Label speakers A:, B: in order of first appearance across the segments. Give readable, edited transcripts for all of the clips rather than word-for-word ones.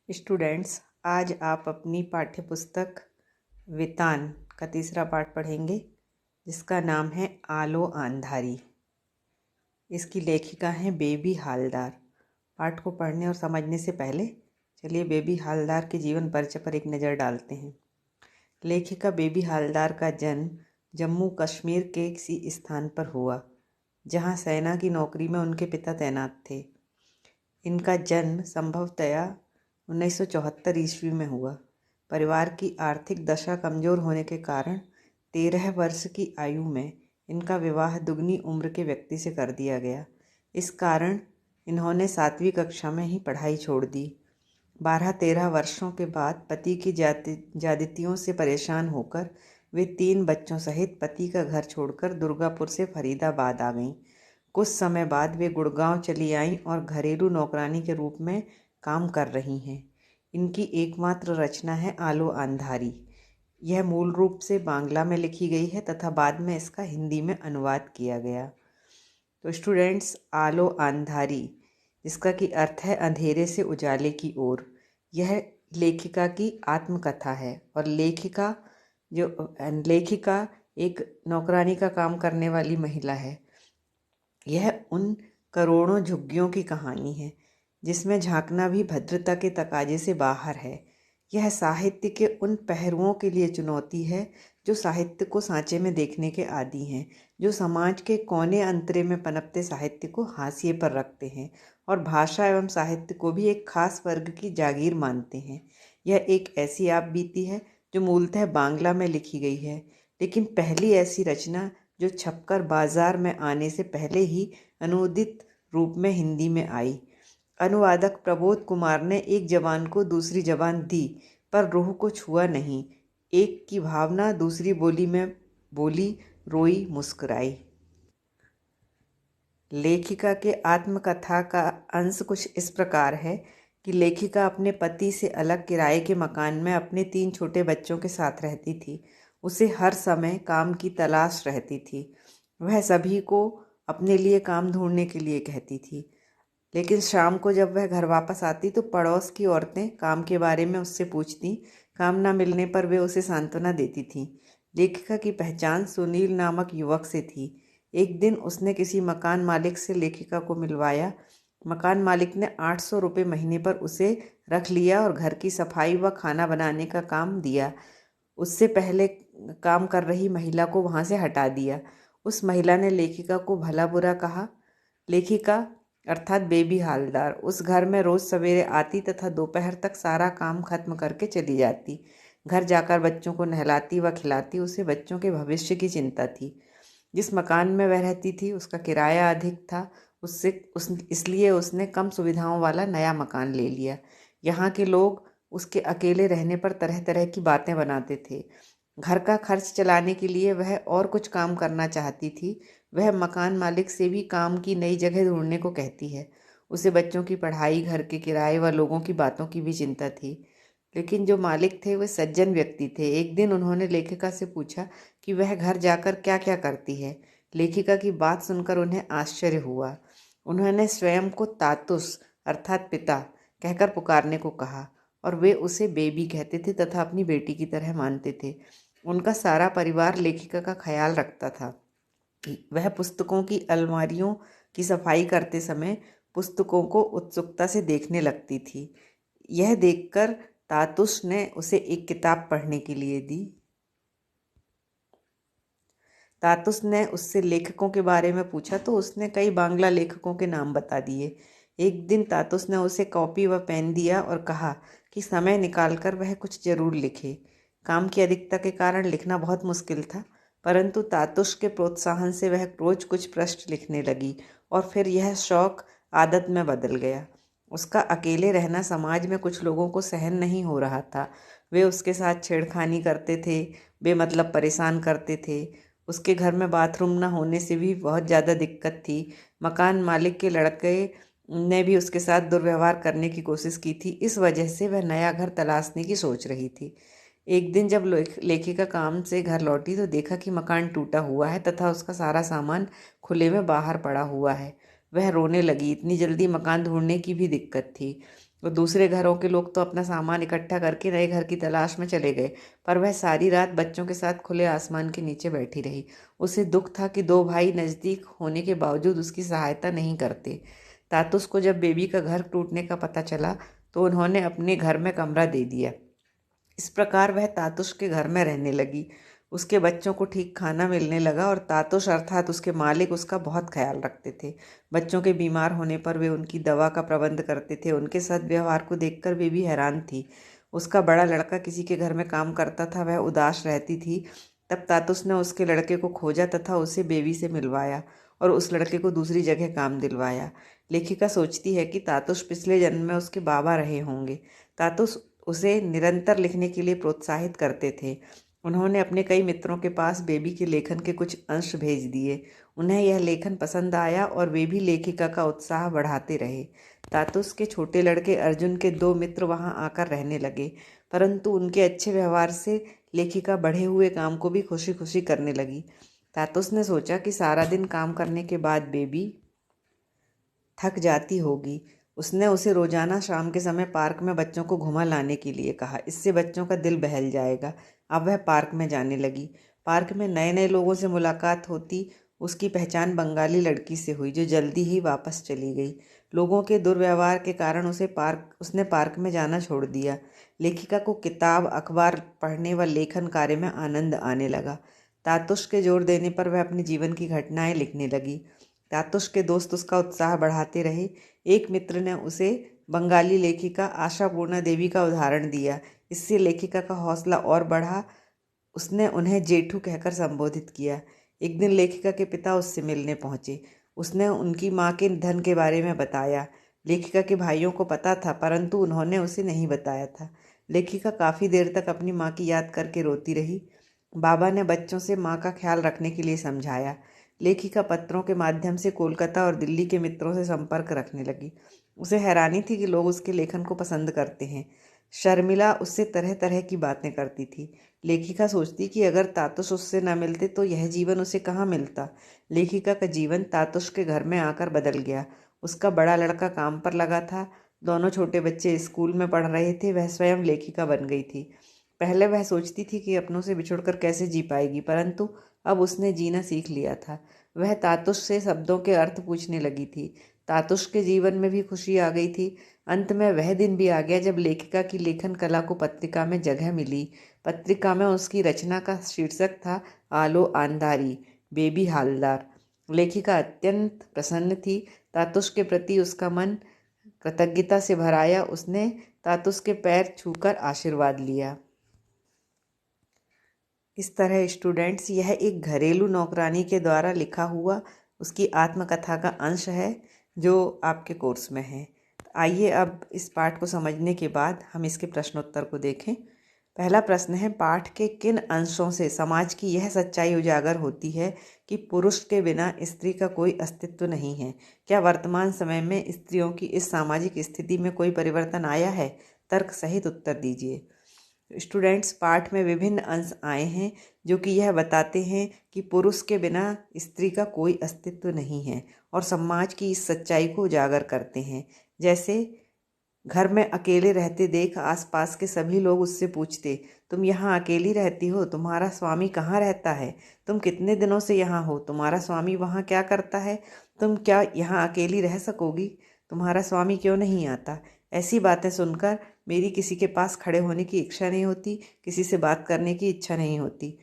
A: Students, आज आप अपनी पाठ्य पुस्तक वितान का तीसरा पाठ पढ़ेंगे जिसका नाम है आलो आंधारी। इसकी लेखिका हैं बेबी हालदार। पाठ को पढ़ने और समझने से पहले चलिए बेबी हालदार के जीवन परिचय पर एक नज़र डालते हैं। लेखिका बेबी हालदार का जन्म जम्मू कश्मीर के किसी स्थान पर हुआ जहां सेना की नौकरी में उनके पिता तैनात थे। इनका जन्म संभवतया 1974 ईस्वी में हुआ। परिवार की आर्थिक दशा कमज़ोर होने के कारण 13 वर्ष की आयु में इनका विवाह दुगनी उम्र के व्यक्ति से कर दिया गया। इस कारण इन्होंने 7वीं कक्षा में ही पढ़ाई छोड़ दी। 12-13 वर्षों के बाद पति की ज्यादतियों से परेशान होकर वे 3 बच्चों सहित पति का घर छोड़कर दुर्गापुर से फरीदाबाद आ गईं। कुछ समय बाद वे गुड़गांव चली आईं और घरेलू नौकरानी के रूप में काम कर रही हैं। इनकी एकमात्र रचना है आलो आंधारी। यह मूल रूप से बांग्ला में लिखी गई है तथा बाद में इसका हिंदी में अनुवाद किया गया। तो स्टूडेंट्स, आलो आंधारी जिसका कि अर्थ है अंधेरे से उजाले की ओर, यह लेखिका की आत्मकथा है। और लेखिका एक नौकरानी का काम करने वाली महिला है। यह उन करोड़ों झुग्गियों की कहानी है जिसमें झांकना भी भद्रता के तकाजे से बाहर है। यह साहित्य के उन पहलुओं के लिए चुनौती है जो साहित्य को सांचे में देखने के आदी हैं, जो समाज के कोने अंतरे में पनपते साहित्य को हाशिए पर रखते हैं और भाषा एवं साहित्य को भी एक खास वर्ग की जागीर मानते हैं। यह एक ऐसी आप बीती है जो मूलतः बांग्ला में लिखी गई है, लेकिन पहली ऐसी रचना जो छपकर बाजार में आने से पहले ही अनुदित रूप में हिंदी में आई। अनुवादक प्रबोध कुमार ने एक जबान को दूसरी जबान दी पर रूह को छुआ नहीं। एक की भावना दूसरी बोली में बोली, रोई, मुस्कुराई। लेखिका के आत्मकथा का अंश कुछ इस प्रकार है कि लेखिका अपने पति से अलग किराए के मकान में अपने 3 छोटे बच्चों के साथ रहती थी। उसे हर समय काम की तलाश रहती थी। वह सभी को अपने लिए काम ढूंढने के लिए कहती थी, लेकिन शाम को जब वह घर वापस आती तो पड़ोस की औरतें काम के बारे में उससे पूछती। काम न मिलने पर वे उसे सांत्वना देती थीं। लेखिका की पहचान सुनील नामक युवक से थी। एक दिन उसने किसी मकान मालिक से लेखिका को मिलवाया। मकान मालिक ने 800 रुपये महीने पर उसे रख लिया और घर की सफाई व खाना बनाने का काम दिया। उससे पहले काम कर रही महिला को वहाँ से हटा दिया। उस महिला ने लेखिका को भला बुरा कहा। लेखिका अर्थात बेबी हालदार उस घर में रोज सवेरे आती तथा दोपहर तक सारा काम खत्म करके चली जाती। घर जाकर बच्चों को नहलाती व खिलाती। उसे बच्चों के भविष्य की चिंता थी। जिस मकान में वह रहती थी उसका किराया अधिक था, इसलिए उसने कम सुविधाओं वाला नया मकान ले लिया। यहाँ के लोग उसके अकेले रहने पर तरह तरह की बातें बनाते थे। घर का खर्च चलाने के लिए वह और कुछ काम करना चाहती थी। वह मकान मालिक से भी काम की नई जगह ढूंढने को कहती है। उसे बच्चों की पढ़ाई, घर के किराए व लोगों की बातों की भी चिंता थी। लेकिन जो मालिक थे वे सज्जन व्यक्ति थे। एक दिन उन्होंने लेखिका से पूछा कि वह घर जाकर क्या क्या करती है। लेखिका की बात सुनकर उन्हें आश्चर्य हुआ। उन्होंने स्वयं को तातुस अर्थात पिता कहकर पुकारने को कहा और वे उसे बेबी कहते थे तथा अपनी बेटी की तरह मानते थे। उनका सारा परिवार लेखिका का ख्याल रखता था। वह पुस्तकों की अलमारियों की सफाई करते समय पुस्तकों को उत्सुकता से देखने लगती थी। यह देखकर तातुस ने उसे एक किताब पढ़ने के लिए दी। तातुस ने उससे लेखकों के बारे में पूछा तो उसने कई बांग्ला लेखकों के नाम बता दिए। एक दिन तातुस ने उसे कॉपी व पेन दिया और कहा कि समय निकालकर वह कुछ जरूर लिखे। काम की अधिकता के कारण लिखना बहुत मुश्किल था, परंतु तातुस के प्रोत्साहन से वह रोज कुछ पृष्ठ लिखने लगी और फिर यह शौक आदत में बदल गया। उसका अकेले रहना समाज में कुछ लोगों को सहन नहीं हो रहा था। वे उसके साथ छेड़खानी करते थे, बेमतलब परेशान करते थे। उसके घर में बाथरूम न होने से भी बहुत ज़्यादा दिक्कत थी। मकान मालिक के लड़के ने भी उसके साथ दुर्व्यवहार करने की कोशिश की थी। इस वजह से वह नया घर तलाशने की सोच रही थी। एक दिन जब लेखिका काम से घर लौटी तो देखा कि मकान टूटा हुआ है तथा उसका सारा सामान खुले में बाहर पड़ा हुआ है। वह रोने लगी। इतनी जल्दी मकान ढूंढने की भी दिक्कत थी। वो दूसरे घरों के लोग तो अपना सामान इकट्ठा करके नए घर की तलाश में चले गए, पर वह सारी रात बच्चों के साथ खुले आसमान के नीचे बैठी रही। उसे दुख था कि दो भाई नज़दीक होने के बावजूद उसकी सहायता नहीं करते। तातुस को जब बेबी का घर टूटने का पता चला तो उन्होंने अपने घर में कमरा दे दिया। इस प्रकार वह तातुश के घर में रहने लगी। उसके बच्चों को ठीक खाना मिलने लगा और तातुश अर्थात उसके मालिक उसका बहुत ख्याल रखते थे। बच्चों के बीमार होने पर वे उनकी दवा का प्रबंध करते थे। उनके सद्व्यवहार को देखकर वे भी हैरान थी। उसका बड़ा लड़का किसी के घर में काम करता था, वह उदास रहती थी। तब तातुस ने उसके लड़के को खोजा तथा उसे बेबी से मिलवाया और उस लड़के को दूसरी जगह काम दिलवाया। लेखिका सोचती है कि तातुश पिछले जन्म में उसके बाबा रहे होंगे। तातुस उसे निरंतर लिखने के लिए प्रोत्साहित करते थे। उन्होंने अपने कई मित्रों के पास बेबी के लेखन के कुछ अंश भेज दिए। उन्हें यह लेखन पसंद आया और वे भी लेखिका का उत्साह बढ़ाते रहे। तातुस के छोटे लड़के अर्जुन के दो मित्र वहां आकर रहने लगे, परंतु उनके अच्छे व्यवहार से लेखिका बढ़े हुए काम को भी खुशी खुशी करने लगी। तातुस ने सोचा कि सारा दिन काम करने के बाद बेबी थक जाती होगी। उसने उसे रोजाना शाम के समय पार्क में बच्चों को घुमा लाने के लिए कहा। इससे बच्चों का दिल बहल जाएगा। अब वह पार्क में जाने लगी। पार्क में नए नए लोगों से मुलाकात होती। उसकी पहचान बंगाली लड़की से हुई जो जल्दी ही वापस चली गई। लोगों के दुर्व्यवहार के कारण उसने पार्क में जाना छोड़ दिया। लेखिका को किताब अखबार पढ़ने व लेखन कार्य में आनंद आने लगा। तातुश के जोर देने पर वह अपने जीवन की घटनाएं लिखने लगी। तातुश के दोस्त उसका उत्साह बढ़ाते रहे। एक मित्र ने उसे बंगाली लेखिका आशापूर्णा देवी का उदाहरण दिया। इससे लेखिका का हौसला और बढ़ा। उसने उन्हें जेठू कहकर संबोधित किया। एक दिन लेखिका के पिता उससे मिलने पहुंचे। उसने उनकी माँ के निधन के बारे में बताया। लेखिका के भाइयों को पता था, परंतु उन्होंने उसे नहीं बताया था। लेखिका काफ़ी देर तक अपनी माँ की याद करके रोती रही। बाबा ने बच्चों से माँ का ख्याल रखने के लिए समझाया। लेखिका पत्रों के माध्यम से कोलकाता और दिल्ली के मित्रों से संपर्क रखने लगी। उसे हैरानी थी कि लोग उसके लेखन को पसंद करते हैं। शर्मिला उससे तरह तरह की बातें करती थी। लेखिका सोचती कि अगर तातुश उससे न मिलते तो यह जीवन उसे कहाँ मिलता। लेखिका का जीवन तातुश के घर में आकर बदल गया। उसका बड़ा लड़का काम पर लगा था। दोनों छोटे बच्चे स्कूल में पढ़ रहे थे। वह स्वयं लेखिका बन गई थी। पहले वह सोचती थी कि अपनों से बिछुड़कर कैसे जी पाएगी, परंतु अब उसने जीना सीख लिया था। वह तातुश से शब्दों के अर्थ पूछने लगी थी। तातुश के जीवन में भी खुशी आ गई थी। अंत में वह दिन भी आ गया जब लेखिका की लेखन कला को पत्रिका में जगह मिली। पत्रिका में उसकी रचना का शीर्षक था आलो आंधारी बेबी हालदार। लेखिका अत्यंत प्रसन्न थी। तातुश के प्रति उसका मन कृतज्ञता से भर आया। उसने तातुश के पैर छूकर आशीर्वाद लिया। इस तरह स्टूडेंट्स, यह एक घरेलू नौकरानी के द्वारा लिखा हुआ उसकी आत्मकथा का अंश है जो आपके कोर्स में है। आइए अब इस पाठ को समझने के बाद हम इसके प्रश्नोत्तर को देखें। पहला प्रश्न है, पाठ के किन अंशों से समाज की यह सच्चाई उजागर होती है कि पुरुष के बिना स्त्री का कोई अस्तित्व नहीं है? क्या वर्तमान समय में स्त्रियों की इस सामाजिक स्थिति में कोई परिवर्तन आया है? तर्क सहित उत्तर दीजिए। स्टूडेंट्स, पाठ में विभिन्न अंश आए हैं जो कि यह बताते हैं कि पुरुष के बिना स्त्री का कोई अस्तित्व नहीं है और समाज की इस सच्चाई को उजागर करते हैं। जैसे घर में अकेले रहते देख आसपास के सभी लोग उससे पूछते, तुम यहाँ अकेली रहती हो? तुम्हारा स्वामी कहाँ रहता है? तुम कितने दिनों से यहाँ हो? तुम्हारा स्वामी वहाँ क्या करता है? तुम क्या यहाँ अकेली रह सकोगी? तुम्हारा स्वामी क्यों नहीं आता? ऐसी बातें सुनकर मेरी किसी के पास खड़े होने की इच्छा नहीं होती, किसी से बात करने की इच्छा नहीं होती।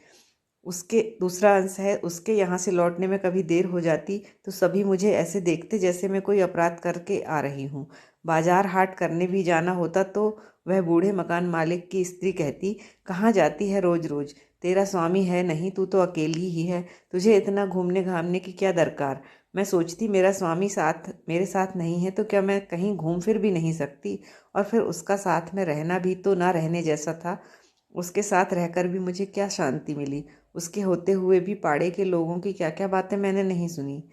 A: उसके दूसरा अंश है, उसके यहाँ से लौटने में कभी देर हो जाती तो सभी मुझे ऐसे देखते जैसे मैं कोई अपराध करके आ रही हूँ। बाजार हाट करने भी जाना होता तो वह बूढ़े मकान मालिक की स्त्री कहती, कहाँ जाती है रोज रोज? तेरा स्वामी है नहीं, तू तो अकेली ही है, तुझे इतना घूमने घामने की क्या दरकार? मैं सोचती, मेरे साथ नहीं है तो क्या मैं कहीं घूम फिर भी नहीं सकती? और फिर उसका साथ में रहना भी तो ना रहने जैसा था। उसके साथ रहकर भी मुझे क्या शांति मिली? उसके होते हुए भी पाड़े के लोगों की क्या क्या बातें मैंने नहीं सुनी।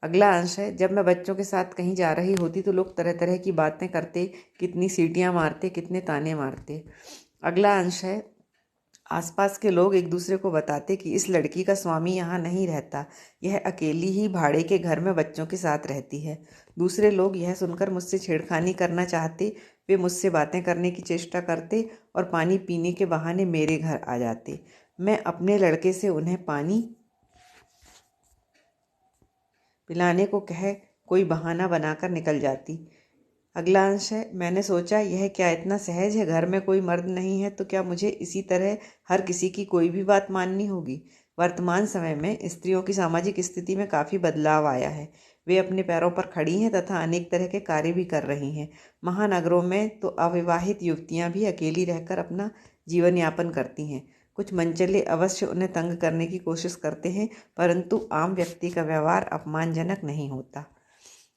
A: अगला अंश है, जब मैं बच्चों के साथ कहीं जा रही होती तो लोग तरह तरह की बातें करते, कितनी सीटियां मारते, कितने ताने मारते। अगला अंश है, आसपास के लोग एक दूसरे को बताते कि इस लड़की का स्वामी यहाँ नहीं रहता, यह अकेली ही भाड़े के घर में बच्चों के साथ रहती है। दूसरे लोग यह सुनकर मुझसे छेड़खानी करना चाहते। वे मुझसे बातें करने की चेष्टा करते और पानी पीने के बहाने मेरे घर आ जाते। मैं अपने लड़के से उन्हें पानी पिलाने को कह कोई बहाना बनाकर निकल जाती। अगला अंश है, मैंने सोचा यह क्या इतना सहज है, घर में कोई मर्द नहीं है तो क्या मुझे इसी तरह हर किसी की कोई भी बात माननी होगी। वर्तमान समय में स्त्रियों की सामाजिक स्थिति में काफ़ी बदलाव आया है। वे अपने पैरों पर खड़ी हैं तथा अनेक तरह के कार्य भी कर रही हैं। महानगरों में तो अविवाहित युवतियां भी अकेली रहकर अपना जीवन यापन करती हैं। कुछ मनचले अवश्य उन्हें तंग करने की कोशिश करते हैं, परंतु आम व्यक्ति का व्यवहार अपमानजनक नहीं होता।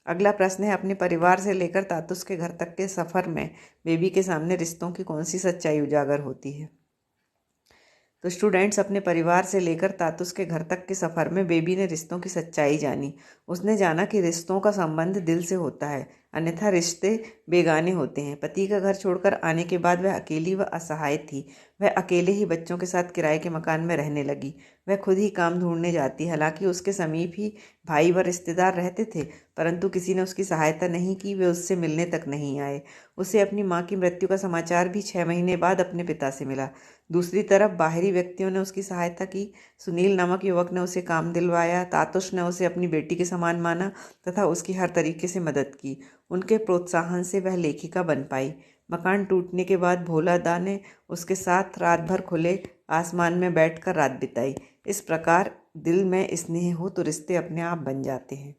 A: अगला प्रश्न है, अपने परिवार से लेकर तातुस के घर तक के सफ़र में बेबी के सामने रिश्तों की कौन सी सच्चाई उजागर होती है। तो स्टूडेंट्स, अपने परिवार से लेकर तातुस के घर तक के सफ़र में बेबी ने रिश्तों की सच्चाई जानी। उसने जाना कि रिश्तों का संबंध दिल से होता है, अन्यथा रिश्ते बेगाने होते हैं। पति का घर छोड़कर आने के बाद वह अकेली व असहाय थी। वह अकेले ही बच्चों के साथ किराए के मकान में रहने लगी। वह खुद ही काम ढूंढने जाती। हालांकि उसके समीप ही भाई व रिश्तेदार रहते थे, परंतु किसी ने उसकी सहायता नहीं की। वे उससे मिलने तक नहीं आए। उसे अपनी माँ की मृत्यु का समाचार भी 6 महीने बाद अपने पिता से मिला। दूसरी तरफ बाहरी व्यक्तियों ने उसकी सहायता की। सुनील नामक युवक ने उसे काम दिलवाया। तातुश ने उसे अपनी बेटी के समान माना तथा उसकी हर तरीके से मदद की। उनके प्रोत्साहन से वह लेखिका बन पाई। मकान टूटने के बाद भोला दा ने उसके साथ रात भर खुले आसमान में बैठकर रात बिताई। इस प्रकार दिल में स्नेह हो तो रिश्ते अपने आप बन जाते हैं।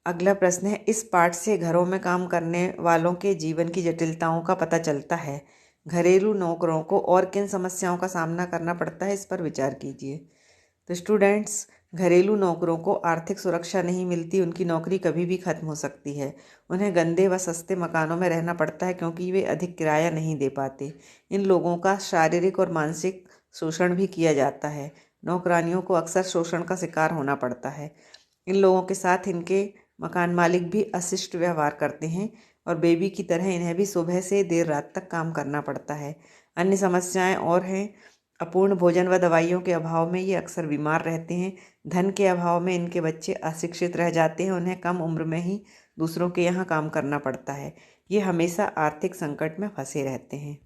A: अगला प्रश्न है, इस पाठ से घरों में काम करने वालों के जीवन की जटिलताओं का पता चलता है। घरेलू नौकरों को और किन समस्याओं का सामना करना पड़ता है, इस पर विचार कीजिए। तो स्टूडेंट्स, घरेलू नौकरों को आर्थिक सुरक्षा नहीं मिलती। उनकी नौकरी कभी भी खत्म हो सकती है। उन्हें गंदे व सस्ते मकानों में रहना पड़ता है क्योंकि वे अधिक किराया नहीं दे पाते। इन लोगों का शारीरिक और मानसिक शोषण भी किया जाता है। नौकरानियों को अक्सर शोषण का शिकार होना पड़ता है। इन लोगों के साथ इनके मकान मालिक भी अशिष्ट व्यवहार करते हैं और बेबी की तरह इन्हें भी सुबह से देर रात तक काम करना पड़ता है। अन्य समस्याएं और हैं, अपूर्ण भोजन व दवाइयों के अभाव में ये अक्सर बीमार रहते हैं। धन के अभाव में इनके बच्चे अशिक्षित रह जाते हैं। उन्हें कम उम्र में ही दूसरों के यहाँ काम करना पड़ता है। ये हमेशा आर्थिक संकट में फंसे रहते हैं।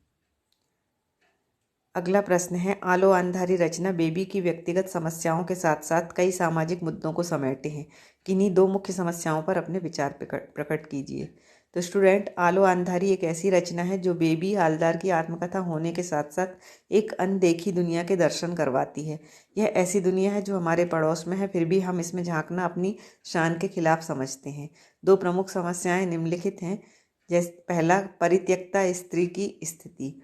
A: अगला प्रश्न है, आलो अंधारी रचना बेबी की व्यक्तिगत समस्याओं के साथ साथ कई सामाजिक मुद्दों को समेटे हैं। किन्हीं 2 मुख्य समस्याओं पर अपने विचार प्रकट कीजिए। तो स्टूडेंट, आलो अंधारी एक ऐसी रचना है जो बेबी हालदार की आत्मकथा होने के साथ साथ एक अनदेखी दुनिया के दर्शन करवाती है। यह ऐसी दुनिया है जो हमारे पड़ोस में है, फिर भी हम इसमें झांकना अपनी शान के खिलाफ समझते हैं। 2 प्रमुख समस्याएं निम्नलिखित हैं। जैसे पहला, परित्यक्ता स्त्री की स्थिति।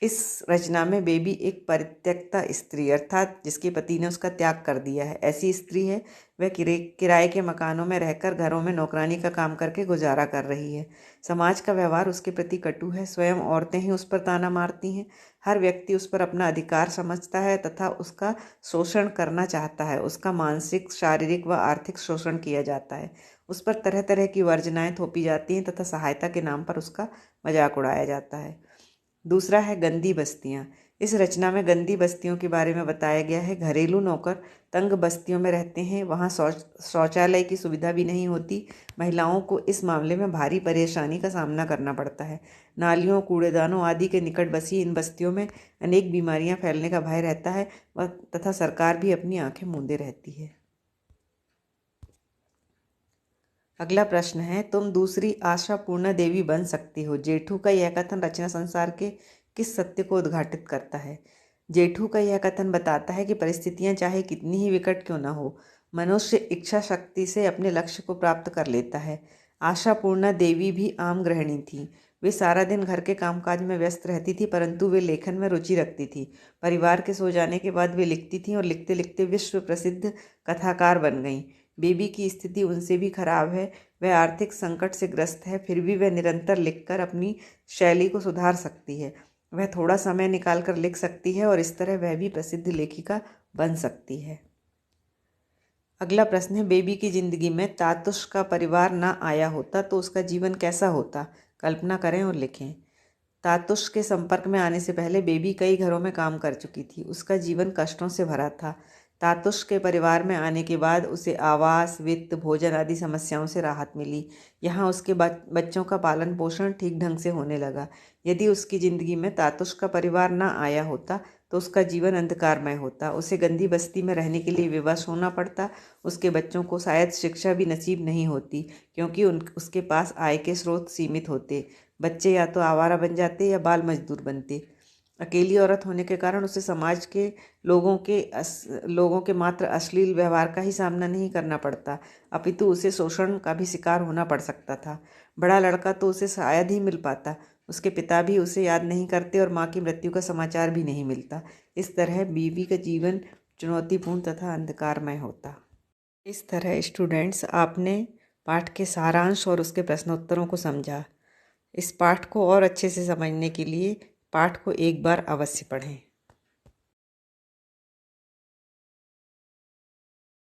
A: इस रचना में बेबी एक परित्यक्ता स्त्री अर्थात जिसके पति ने उसका त्याग कर दिया है, ऐसी स्त्री है। वह किराए के मकानों में रहकर घरों में नौकरानी का काम करके गुजारा कर रही है। समाज का व्यवहार उसके प्रति कटु है। स्वयं औरतें ही उस पर ताना मारती हैं। हर व्यक्ति उस पर अपना अधिकार समझता है तथा उसका शोषण करना चाहता है। उसका मानसिक, शारीरिक व आर्थिक शोषण किया जाता है। उस पर तरह तरह की वर्जनाएं थोपी जाती हैं तथा सहायता के नाम पर उसका मजाक उड़ाया जाता है। दूसरा है गंदी बस्तियाँ। इस रचना में गंदी बस्तियों के बारे में बताया गया है। घरेलू नौकर तंग बस्तियों में रहते हैं। वहाँ शौचालय की सुविधा भी नहीं होती। महिलाओं को इस मामले में भारी परेशानी का सामना करना पड़ता है। नालियों, कूड़ेदानों आदि के निकट बसी इन बस्तियों में अनेक बीमारियाँ फैलने का भय रहता है तथा सरकार भी अपनी आंखें मूंदे रहती है। अगला प्रश्न है, तुम दूसरी आशापूर्ण देवी बन सकती हो। जेठू का यह कथन रचना संसार के किस सत्य को उद्घाटित करता है। जेठू का यह कथन बताता है कि परिस्थितियां चाहे कितनी ही विकट क्यों न हो, मनुष्य इच्छा शक्ति से अपने लक्ष्य को प्राप्त कर लेता है। आशापूर्णा देवी भी आम गृहिणी थी। वे सारा दिन घर के कामकाज में व्यस्त रहती थी, परंतु वे लेखन में रुचि रखती थी। परिवार के सो जाने के बाद वे लिखती थीं और लिखते लिखते विश्व प्रसिद्ध कथाकार बन गईं। बेबी की स्थिति उनसे भी खराब है। वह आर्थिक संकट से ग्रस्त है, फिर भी वह निरंतर लिखकर अपनी शैली को सुधार सकती है। वह थोड़ा समय निकालकर लिख सकती है और इस तरह वह भी प्रसिद्ध लेखिका बन सकती है। अगला प्रश्न है, बेबी की जिंदगी में तातुश का परिवार ना आया होता तो उसका जीवन कैसा होता। कल्पना करें और लिखें। तातुश के संपर्क में आने से पहले बेबी कई घरों में काम कर चुकी थी। उसका जीवन कष्टों से भरा था। तातुश के परिवार में आने के बाद उसे आवास, वित्त, भोजन आदि समस्याओं से राहत मिली। यहाँ उसके बच्चों का पालन पोषण ठीक ढंग से होने लगा। यदि उसकी ज़िंदगी में तातुश का परिवार न आया होता तो उसका जीवन अंधकारमय होता। उसे गंदी बस्ती में रहने के लिए विवश होना पड़ता। उसके बच्चों को शायद शिक्षा भी नसीब नहीं होती, क्योंकि उसके पास आय के स्रोत सीमित होते। बच्चे या तो आवारा बन जाते या बाल मजदूर बनते। अकेली औरत होने के कारण उसे समाज के लोगों के मात्र अश्लील व्यवहार का ही सामना नहीं करना पड़ता, अपितु उसे शोषण का भी शिकार होना पड़ सकता था। बड़ा लड़का तो उसे शायद ही मिल पाता। उसके पिता भी उसे याद नहीं करते और माँ की मृत्यु का समाचार भी नहीं मिलता। इस तरह बीवी का जीवन चुनौतीपूर्ण तथा अंधकारमय होता। इस तरह स्टूडेंट्स, आपने पाठ के सारांश और उसके प्रश्नोत्तरों को समझा। इस पाठ को और अच्छे से समझने के लिए पाठ को एक बार अवश्य पढ़ें।